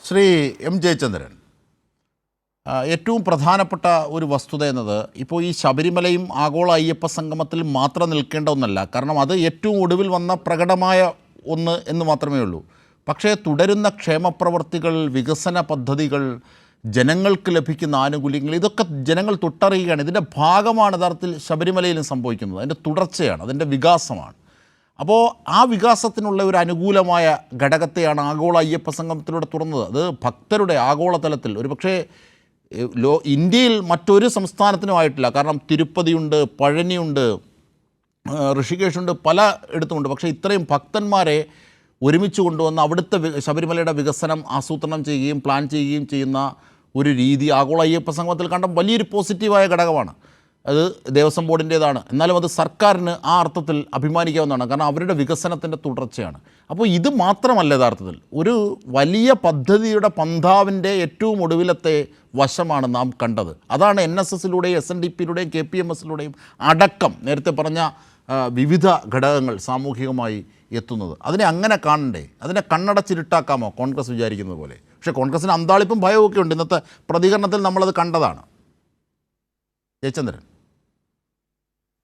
Shri M Jayachandran, ഏറ്റവും പ്രധാനപ്പെട്ട ഒരു വസ്തുത എന്നത് ഇപ്പോൾ ഈ ശബരിമലയും ആഗോള അയ്യപ്പ സംഗമത്തിൽ മാത്രം നിൽക്കേണ്ട ഒന്നല്ല. കാരണം അത് ഏറ്റവും ഒടുവിൽ വന്ന പ്രകടമായ ഒന്ന് എന്ന് മാത്രമേ ഉള്ളൂ. പക്ഷേ തുടരുന്ന ക്ഷേമപ്രവർത്തികൾ, വികസന പദ്ധതികൾ, ജനങ്ങൾക്ക് ലഭിക്കുന്ന ആനുകൂല്യങ്ങൾ, ഇതൊക്കെ ജനങ്ങൾ തൊട്ടറിയുകയാണ്. ഇതിൻ്റെ ഭാഗമാണ് യഥാർത്ഥത്തിൽ ശബരിമലയിലും സംഭവിക്കുന്നത്. അതിൻ്റെ തുടർച്ചയാണ്, അതിൻ്റെ വികാസമാണ്. അപ്പോൾ ആ വികാസത്തിനുള്ള ഒരു അനുകൂലമായ ഘടകത്തെയാണ് ആഗോള അയ്യപ്പ സംഗമത്തിലൂടെ തുറന്നത്. അത് ഭക്തരുടെ ആഗോളതലത്തിൽ ഒരുപക്ഷേ ഇന്ത്യയിൽ മറ്റൊരു സംസ്ഥാനത്തിനുമായിട്ടില്ല. കാരണം തിരുപ്പതിയുണ്ട്, പഴനിയുണ്ട്, ഋഷികേശുണ്ട്, പല ഇടത്തുമുണ്ട്. പക്ഷേ ഇത്രയും ഭക്തന്മാരെ ഒരുമിച്ച് കൊണ്ടുവന്ന് അവിടുത്തെ ശബരിമലയുടെ വികസനം ആസൂത്രണം ചെയ്യുകയും പ്ലാൻ ചെയ്യുകയും ചെയ്യുന്ന ഒരു രീതി ആഗോള അയ്യപ്പ സംഗമത്തിൽ കണ്ട വലിയൊരു പോസിറ്റീവായ ഘടകമാണ്. അത് ദേവസ്വം ബോർഡിൻ്റേതാണ്, എന്നാലും അത് സർക്കാരിന് ആ അർത്ഥത്തിൽ അഭിമാനിക്കാവുന്നതാണ്. കാരണം അവരുടെ വികസനത്തിൻ്റെ തുടർച്ചയാണ്. അപ്പോൾ ഇത് മാത്രമല്ല, യഥാർത്ഥത്തിൽ ഒരു വലിയ പദ്ധതിയുടെ പന്ഥാവിൻ്റെ ഏറ്റവും ഒടുവിലത്തെ വശമാണ് നാം കണ്ടത്. അതാണ് NSSലൂടെയും SNDPയിലൂടെയും KPMSലൂടെയും അടക്കം നേരത്തെ പറഞ്ഞ വിവിധ ഘടകങ്ങൾ സാമൂഹികമായി എത്തുന്നത്. അതിനെ അങ്ങനെ കാണണ്ടേ? അതിനെ കണ്ണടച്ചിരുട്ടാക്കാമോ കോൺഗ്രസ് വിചാരിക്കുന്നത് പോലെ? പക്ഷേ കോൺഗ്രസിന് അന്താളിപ്പും ഭയവും ഒക്കെ ഉണ്ട്. ഇന്നത്തെ പ്രതികരണത്തിൽ നമ്മളത് കണ്ടതാണ്. ജയചന്ദ്രൻ,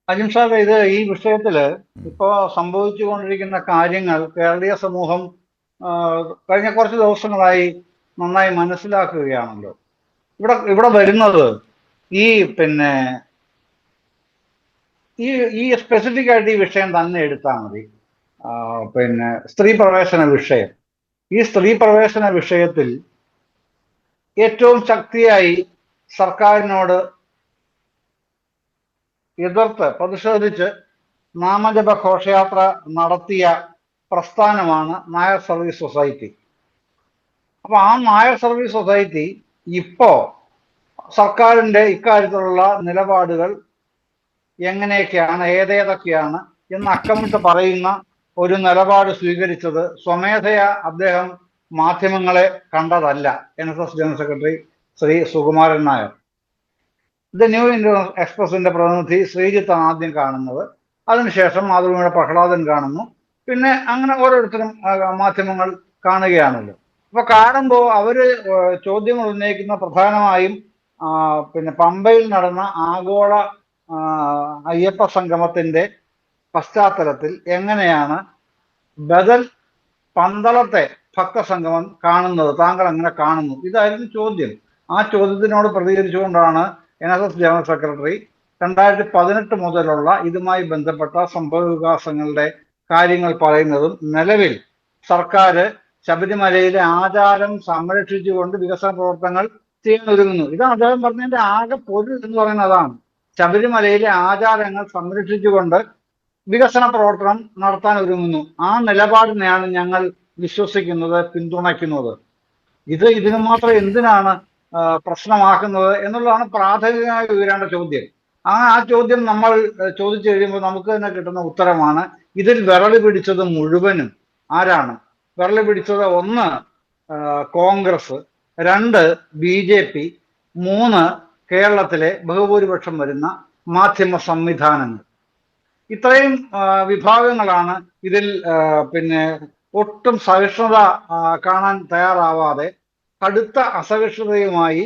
അജിം സാർ, ഈ വിഷയത്തില് ഇപ്പോ സംഭവിച്ചുകൊണ്ടിരിക്കുന്ന കാര്യങ്ങൾ കേരളീയ സമൂഹം കഴിഞ്ഞ കുറച്ച് ദിവസങ്ങളായി നന്നായി മനസ്സിലാക്കുകയാണല്ലോ. ഇവിടെ വരുന്നത് ഈ ഈ സ്പെസിഫിക് ആയിട്ട് ഈ വിഷയം തന്നെ എടുത്താൽ മതി. സ്ത്രീ പ്രവേശന വിഷയം. ഈ സ്ത്രീ പ്രവേശന വിഷയത്തിൽ ഏറ്റവും ശക്തിയായി സർക്കാരിനോട് എതിർത്ത് പ്രതിഷേധിച്ച് നാമജപ ഘോഷയാത്ര നടത്തിയ പ്രസ്ഥാനമാണ് നായർ സർവീസ് സൊസൈറ്റി. അപ്പൊ ആ നായർ സർവീസ് സൊസൈറ്റി ഇപ്പോ സർക്കാരിന്റെ ഇക്കാര്യത്തിലുള്ള നിലപാടുകൾ എങ്ങനെയൊക്കെയാണ്, ഏതേതൊക്കെയാണ് എന്ന് അക്കമിട്ട് പറയുന്ന ഒരു നിലപാട് സ്വീകരിച്ചത് സ്വമേധയാ അദ്ദേഹം മാധ്യമങ്ങളെ കണ്ടതല്ല. NSS general secretary Shri Sukumaran Nair. The new Indian എക്സ്പ്രസിന്റെ പ്രതിനിധി ശ്രീജിത്താണ് ആദ്യം കാണുന്നത്. അതിനുശേഷം മാതൃഭൂമിയുടെ പ്രഹ്ലാദൻ കാണുന്നു. പിന്നെ അങ്ങനെ ഓരോരുത്തരും മാധ്യമങ്ങൾ കാണുകയാണല്ലോ. അപ്പൊ കാണുമ്പോൾ അവര് ചോദ്യങ്ങൾ ഉന്നയിക്കുന്ന പ്രധാനമായും പമ്പയിൽ നടന്ന ആഗോള അയ്യപ്പ സംഗമത്തിന്റെ പശ്ചാത്തലത്തിൽ എങ്ങനെയാണ് ബദൽ പന്തളത്തെ ഭക്തസംഗമം കാണുന്നത്, താങ്കൾ എങ്ങനെ കാണുന്നു, ഇതായിരുന്നു ചോദ്യം. ആ ചോദ്യത്തിനോട് പ്രതികരിച്ചുകൊണ്ടാണ് NSS ജനറൽ സെക്രട്ടറി 2018 മുതലുള്ള ഇതുമായി ബന്ധപ്പെട്ട സംഭവ വികാസങ്ങളുടെ കാര്യങ്ങൾ പറയുന്നതും നിലവിൽ സർക്കാർ ശബരിമലയിലെ ആചാരം സംരക്ഷിച്ചുകൊണ്ട് വികസന പ്രവർത്തനങ്ങൾ ചെയ്യാൻ ഒരുങ്ങുന്നു. ഇതാണ് അദ്ദേഹം പറഞ്ഞതിന്റെ ആകെ പൊരുൾ എന്ന് പറയുന്നത്. അതാണ് ശബരിമലയിലെ ആചാരങ്ങൾ സംരക്ഷിച്ചുകൊണ്ട് വികസന പ്രവർത്തനം നടത്താൻ ഒരുങ്ങുന്നു. ആ നിലപാടിനെയാണ് ഞങ്ങൾ വിശ്വസിക്കുന്നത്, പിന്തുണയ്ക്കുന്നത്. ഇതിനു മാത്രം എന്തിനാണ് പ്രശ്നമാക്കുന്നത് എന്നുള്ളതാണ് പ്രാഥമികമായി ഉയരേണ്ട ചോദ്യം. ആ ചോദ്യം നമ്മൾ ചോദിച്ചു കഴിയുമ്പോൾ നമുക്ക് തന്നെ കിട്ടുന്ന ഉത്തരമാണ് ഇതിൽ വിരളി പിടിച്ചത് മുഴുവനും ആരാണ്? വിരളി പിടിച്ചത് 1 കോൺഗ്രസ്, 2 BJP, 3 കേരളത്തിലെ ബഹുഭൂരിപക്ഷം വരുന്ന മാധ്യമ സംവിധാനങ്ങൾ. ഇത്രയും വിഭാഗങ്ങളാണ് ഇതിൽ ഒട്ടും സഹിഷ്ണുത കാണാൻ തയ്യാറാവാതെ കടുത്ത അസഹിഷ്ണുതയുമായി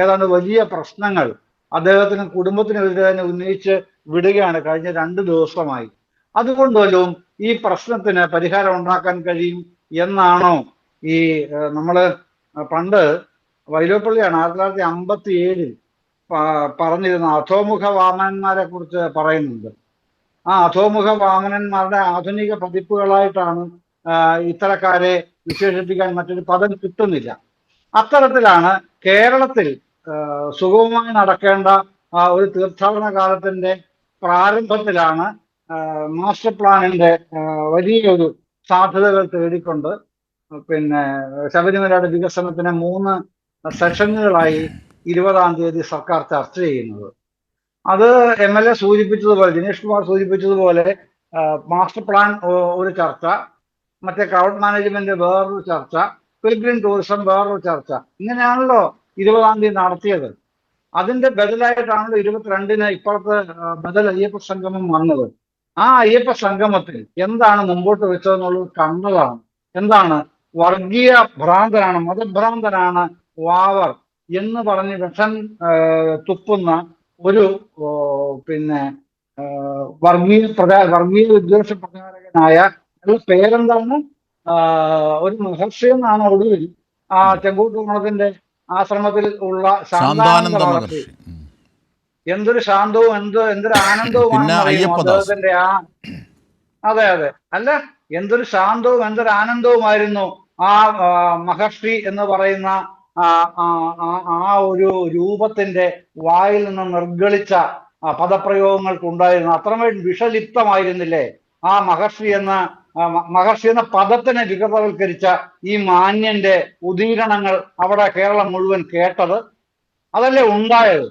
ഏതാണ്ട് വലിയ പ്രശ്നങ്ങൾ അദ്ദേഹത്തിനും കുടുംബത്തിനെതിരെ തന്നെ ഉന്നയിച്ച് വിടുകയാണ് കഴിഞ്ഞ 2 ദിവസമായി. അതുകൊണ്ടുവല്ലോ ഈ പ്രശ്നത്തിന് പരിഹാരം ഉണ്ടാക്കാൻ കഴിയും എന്നാണോ നമ്മള് പണ്ട് വൈലോപ്പള്ളിയാണ് 1957 പറഞ്ഞിരുന്ന അധോമുഖ വാമനന്മാരെ കുറിച്ച് പറയുന്നുണ്ട്. ആ അധോമുഖ വാമനന്മാരുടെ ആധുനിക പതിപ്പുകളായിട്ടാണ് ഇത്തരക്കാരെ വിശേഷിപ്പിക്കാൻ മറ്റൊരു പദം കിട്ടുന്നില്ല. അത്തരത്തിലാണ് കേരളത്തിൽ സുഗമമായി നടക്കേണ്ട ഒരു തീർത്ഥാടന കാലത്തിന്റെ പ്രാരംഭത്തിലാണ് മാസ്റ്റർ പ്ലാനിന്റെ വലിയൊരു സാധ്യതകൾ തേടിക്കൊണ്ട് ശബരിമലയുടെ വികസനത്തിന് 3 സെഷനുകളായി 20-ാം തീയതി സർക്കാർ ചർച്ച ചെയ്യുന്നത്. അത് MLA സൂചിപ്പിച്ചതുപോലെ, ദിനേഷ് കുമാർ സൂചിപ്പിച്ചതുപോലെ മാസ്റ്റർ പ്ലാൻ ഒരു ചർച്ച, മറ്റേ ക്രൗഡ് മാനേജ്മെന്റ് വേറൊരു ചർച്ച, പിൽഗ്രിം ടൂറിസം വേറൊരു ചർച്ച. ഇങ്ങനെയാണല്ലോ 20-ാം തീയതി നടത്തിയത്. അതിന്റെ ബദലായിട്ടാണല്ലോ 22-ന് ഇപ്പോഴത്തെ ബദൽ അയ്യപ്പ സംഗമം വന്നത്. ആ അയ്യപ്പ സംഗമത്തിൽ എന്താണ് മുമ്പോട്ട് വെച്ചതെന്നുള്ളത് കണ്ടതാണ്. എന്താണ് വർഗീയ ഭ്രാന്തനാണ്, മതഭ്രാന്തനാണ് വാവർ എന്ന് പറഞ്ഞ് വിഷം തുപ്പുന്ന ഒരു പിന്നെ വർഗീയ വിദ്വേഷ പ്രചാരകനായ പേരെന്താണ്, ഒരു മഹർഷി എന്നാണ് ഒടുവിൽ ആ ചെങ്കൂട്ടുകുണത്തിന്റെ ആശ്രമത്തിൽ ഉള്ള ശാന്താനന്ദ ശാന്താനന്ദ മഹർഷി. മഹർഷി. എന്തൊരു ശാന്തവും എന്തൊരു പിന്നെ ആനന്ദവുമാണെന്നറിയുമോ അയ്യപ്പദാസ്. അദ്ദേഹത്തിന്റെ ആ, അതെ അതെ, അല്ല, എന്തൊരു ശാന്തവും എന്തൊരു ആനന്ദവുമായിരുന്നു ആ മഹർഷി എന്ന് പറയുന്ന ആ ആ ആ ഒരു രൂപത്തിന്റെ വായിൽ നിന്ന് നിർഗളിച്ച പദപ്രയോഗങ്ങൾക്കുണ്ടായിരുന്നു. അത്രമേൽ വിഷലിപ്തമായിരുന്നില്ലേ ആ മഹർഷി എന്ന പദത്തിനെ വികൃതവൽക്കരിച്ച ഈ മാന്യന്റെ ഉദീരണങ്ങൾ അവിടെ കേരളം മുഴുവൻ കേട്ടത്? അതല്ലേ ഉണ്ടായത്.